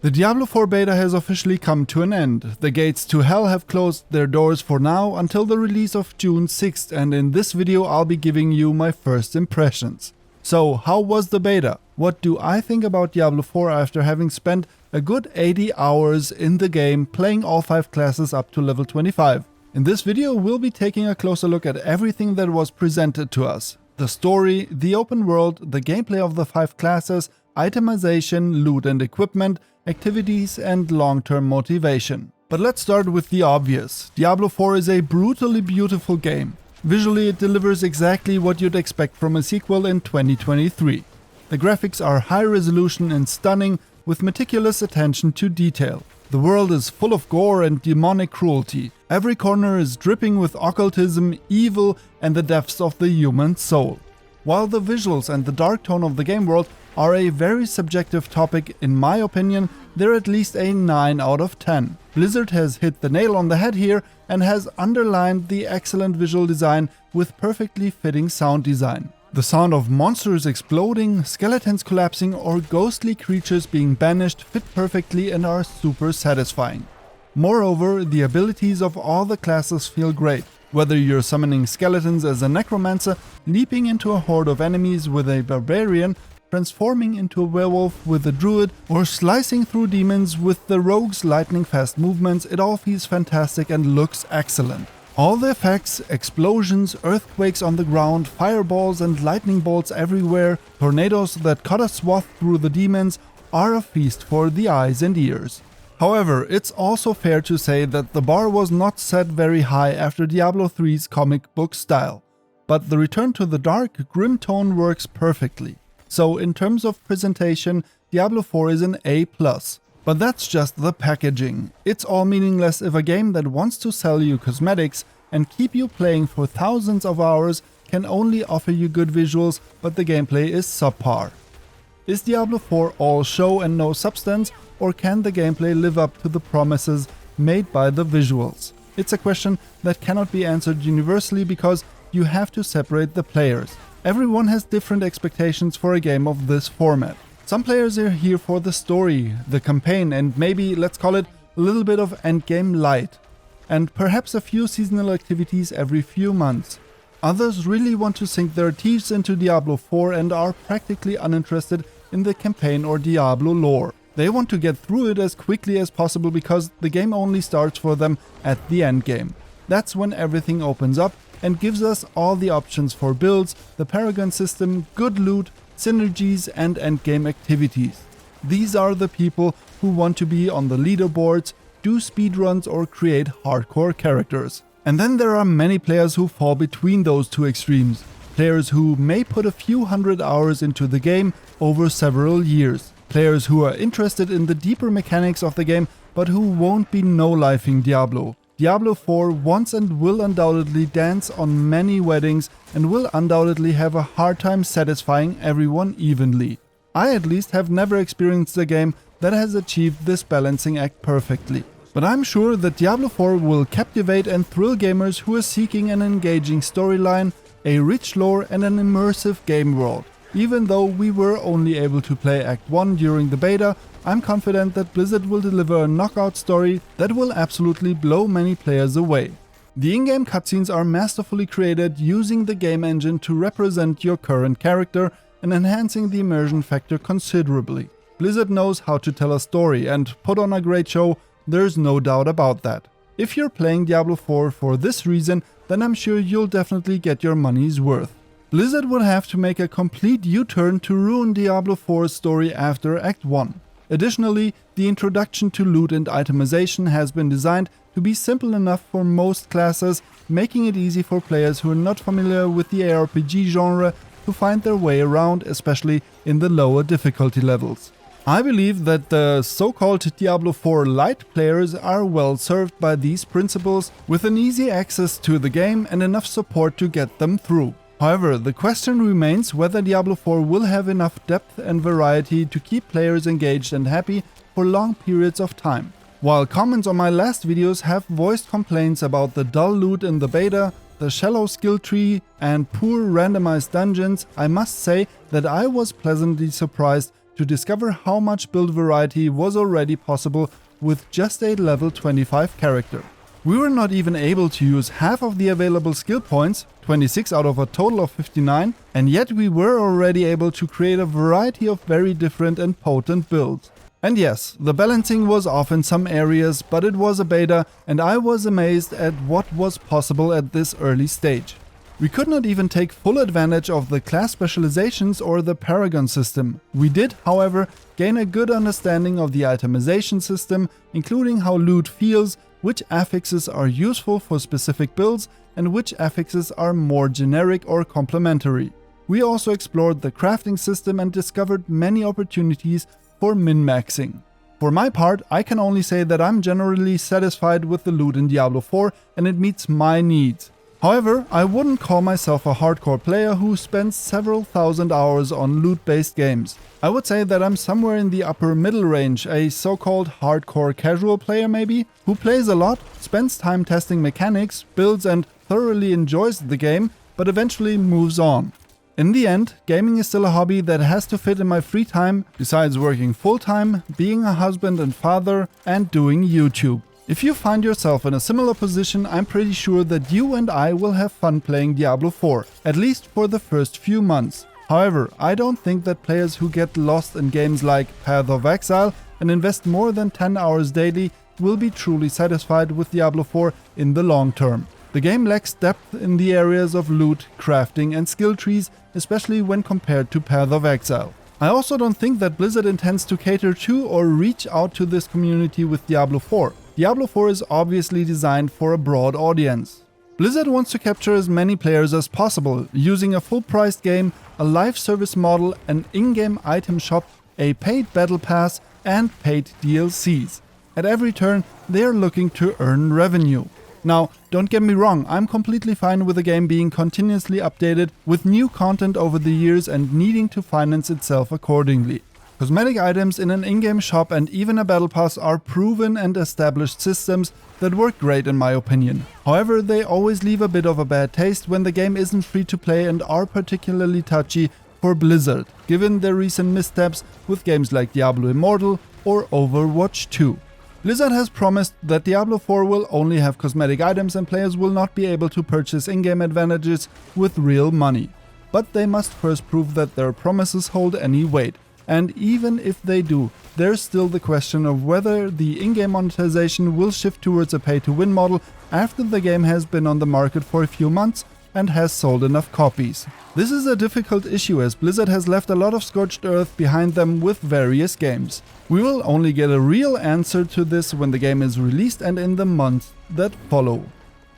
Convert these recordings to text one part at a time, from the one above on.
The Diablo 4 beta has officially come to an end. The gates to hell have closed their doors for now until the release of June 6th, and in this video I'll be giving you my first impressions. So, how was the beta? What do I think about Diablo 4 after having spent a good 80 hours in the game playing all 5 classes up to level 25? In this video we'll be taking a closer look at everything that was presented to us. The story, the open world, the gameplay of the 5 classes, itemization, loot and equipment, activities and long-term motivation. But let's start with the obvious. Diablo 4 is a brutally beautiful game. Visually it delivers exactly what you'd expect from a sequel in 2023. The graphics are high resolution and stunning, with meticulous attention to detail. The world is full of gore and demonic cruelty. Every corner is dripping with occultism, evil and the depths of the human soul. While the visuals and the dark tone of the game world are a very subjective topic, in my opinion, they're at least a 9 out of 10. Blizzard has hit the nail on the head here and has underlined the excellent visual design with perfectly fitting sound design. The sound of monsters exploding, skeletons collapsing or ghostly creatures being banished fit perfectly and are super satisfying. Moreover, the abilities of all the classes feel great. Whether you're summoning skeletons as a necromancer, leaping into a horde of enemies with a barbarian, transforming into a werewolf with a druid, or slicing through demons with the rogue's lightning-fast movements, it all feels fantastic and looks excellent. All the effects, explosions, earthquakes on the ground, fireballs and lightning bolts everywhere, tornadoes that cut a swath through the demons, are a feast for the eyes and ears. However, it's also fair to say that the bar was not set very high after Diablo 3's comic book style, but the return to the dark, grim tone works perfectly. So in terms of presentation, Diablo 4 is an A+. But that's just the packaging. It's all meaningless if a game that wants to sell you cosmetics and keep you playing for thousands of hours can only offer you good visuals, but the gameplay is subpar. Is Diablo 4 all show and no substance, or can the gameplay live up to the promises made by the visuals? It's a question that cannot be answered universally because you have to separate the players. Everyone has different expectations for a game of this format. Some players are here for the story, the campaign and maybe, let's call it, a little bit of endgame light. And perhaps a few seasonal activities every few months. Others really want to sink their teeth into Diablo 4 and are practically uninterested in the campaign or Diablo lore. They want to get through it as quickly as possible because the game only starts for them at the endgame. That's when everything opens up and gives us all the options for builds, the Paragon system, good loot, synergies and endgame activities. These are the people who want to be on the leaderboards, do speedruns or create hardcore characters. And then there are many players who fall between those two extremes. Players who may put a few hundred hours into the game over several years. Players who are interested in the deeper mechanics of the game but who won't be no-lifing Diablo. Diablo 4 wants and will undoubtedly dance on many weddings and will undoubtedly have a hard time satisfying everyone evenly. I at least have never experienced a game that has achieved this balancing act perfectly. But I'm sure that Diablo 4 will captivate and thrill gamers who are seeking an engaging storyline, a rich lore and an immersive game world. Even though we were only able to play Act 1 during the beta, I'm confident that Blizzard will deliver a knockout story that will absolutely blow many players away. The in-game cutscenes are masterfully created using the game engine to represent your current character and enhancing the immersion factor considerably. Blizzard knows how to tell a story and put on a great show, there's no doubt about that. If you're playing Diablo 4 for this reason, then I'm sure you'll definitely get your money's worth. Blizzard would have to make a complete U-turn to ruin Diablo 4's story after Act 1. Additionally, the introduction to loot and itemization has been designed to be simple enough for most classes, making it easy for players who are not familiar with the ARPG genre to find their way around, especially in the lower difficulty levels. I believe that the so-called Diablo 4 Lite players are well served by these principles, with an easy access to the game and enough support to get them through. However, the question remains whether Diablo 4 will have enough depth and variety to keep players engaged and happy for long periods of time. While comments on my last videos have voiced complaints about the dull loot in the beta, the shallow skill tree and poor randomized dungeons, I must say that I was pleasantly surprised to discover how much build variety was already possible with just a level 25 character. We were not even able to use half of the available skill points, 26 out of a total of 59, and yet we were already able to create a variety of very different and potent builds. And yes, the balancing was off in some areas, but it was a beta and I was amazed at what was possible at this early stage. We could not even take full advantage of the class specializations or the Paragon system. We did, however, gain a good understanding of the itemization system, including how loot feels, which affixes are useful for specific builds, and which affixes are more generic or complementary. We also explored the crafting system and discovered many opportunities for min-maxing. For my part, I can only say that I'm generally satisfied with the loot in Diablo 4 and it meets my needs. However, I wouldn't call myself a hardcore player who spends several thousand hours on loot-based games. I would say that I'm somewhere in the upper middle range, a so-called hardcore casual player maybe, who plays a lot, spends time testing mechanics, builds and thoroughly enjoys the game, but eventually moves on. In the end, gaming is still a hobby that has to fit in my free time, besides working full-time, being a husband and father, and doing YouTube. If you find yourself in a similar position, I'm pretty sure that you and I will have fun playing Diablo 4, at least for the first few months. However, I don't think that players who get lost in games like Path of Exile and invest more than 10 hours daily will be truly satisfied with Diablo 4 in the long term. The game lacks depth in the areas of loot, crafting and skill trees, especially when compared to Path of Exile. I also don't think that Blizzard intends to cater to or reach out to this community with Diablo 4. Diablo 4 is obviously designed for a broad audience. Blizzard wants to capture as many players as possible, using a full-priced game, a live service model, an in-game item shop, a paid battle pass, and paid DLCs. At every turn, they are looking to earn revenue. Now, don't get me wrong, I'm completely fine with the game being continuously updated with new content over the years and needing to finance itself accordingly. Cosmetic items in an in-game shop and even a battle pass are proven and established systems that work great in my opinion. However, they always leave a bit of a bad taste when the game isn't free to play and are particularly touchy for Blizzard, given their recent missteps with games like Diablo Immortal or Overwatch 2. Blizzard has promised that Diablo 4 will only have cosmetic items and players will not be able to purchase in-game advantages with real money. But they must first prove that their promises hold any weight. And even if they do, there's still the question of whether the in-game monetization will shift towards a pay-to-win model after the game has been on the market for a few months and has sold enough copies. This is a difficult issue as Blizzard has left a lot of scorched earth behind them with various games. We will only get a real answer to this when the game is released and in the months that follow.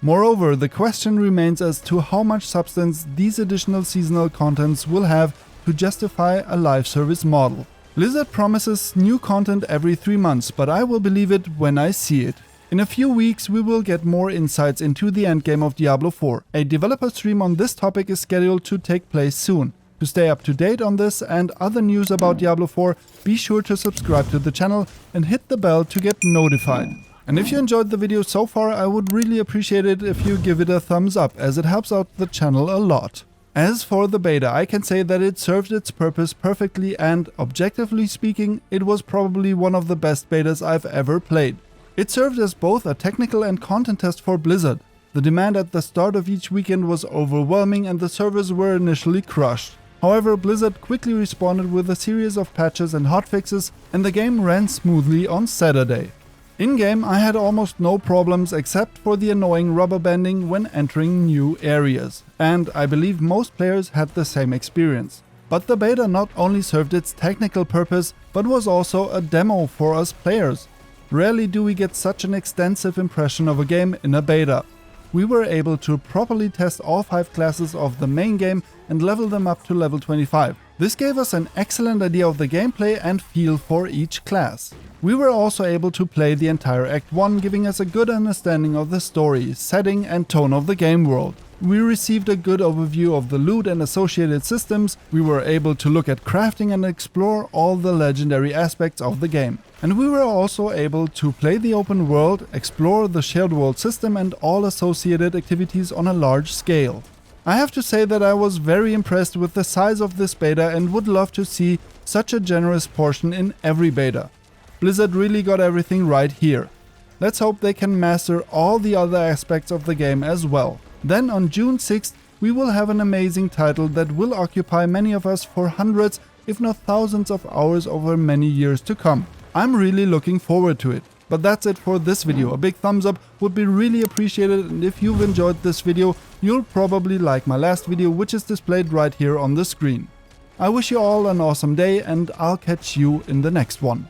Moreover, the question remains as to how much substance these additional seasonal contents will have to justify a live service model. Blizzard promises new content every 3 months, but I will believe it when I see it. In a few weeks we will get more insights into the endgame of Diablo 4. A developer stream on this topic is scheduled to take place soon. To stay up to date on this and other news about Diablo 4, be sure to subscribe to the channel and hit the bell to get notified. And if you enjoyed the video so far, I would really appreciate it if you give it a thumbs up, as it helps out the channel a lot. As for the beta, I can say that it served its purpose perfectly and, objectively speaking, it was probably one of the best betas I've ever played. It served as both a technical and content test for Blizzard. The demand at the start of each weekend was overwhelming and the servers were initially crushed. However, Blizzard quickly responded with a series of patches and hotfixes and the game ran smoothly on Saturday. In-game I had almost no problems except for the annoying rubber banding when entering new areas, and I believe most players had the same experience. But the beta not only served its technical purpose, but was also a demo for us players. Rarely do we get such an extensive impression of a game in a beta. We were able to properly test all 5 classes of the main game and level them up to level 25. This gave us an excellent idea of the gameplay and feel for each class. We were also able to play the entire Act 1, giving us a good understanding of the story, setting and tone of the game world. We received a good overview of the loot and associated systems, we were able to look at crafting and explore all the legendary aspects of the game. And we were also able to play the open world, explore the shared world system and all associated activities on a large scale. I have to say that I was very impressed with the size of this beta and would love to see such a generous portion in every beta. Blizzard really got everything right here. Let's hope they can master all the other aspects of the game as well. Then on June 6th, we will have an amazing title that will occupy many of us for hundreds, if not thousands of hours over many years to come. I'm really looking forward to it. But that's it for this video. A big thumbs up would be really appreciated, and if you've enjoyed this video, you'll probably like my last video, which is displayed right here on the screen. I wish you all an awesome day, and I'll catch you in the next one.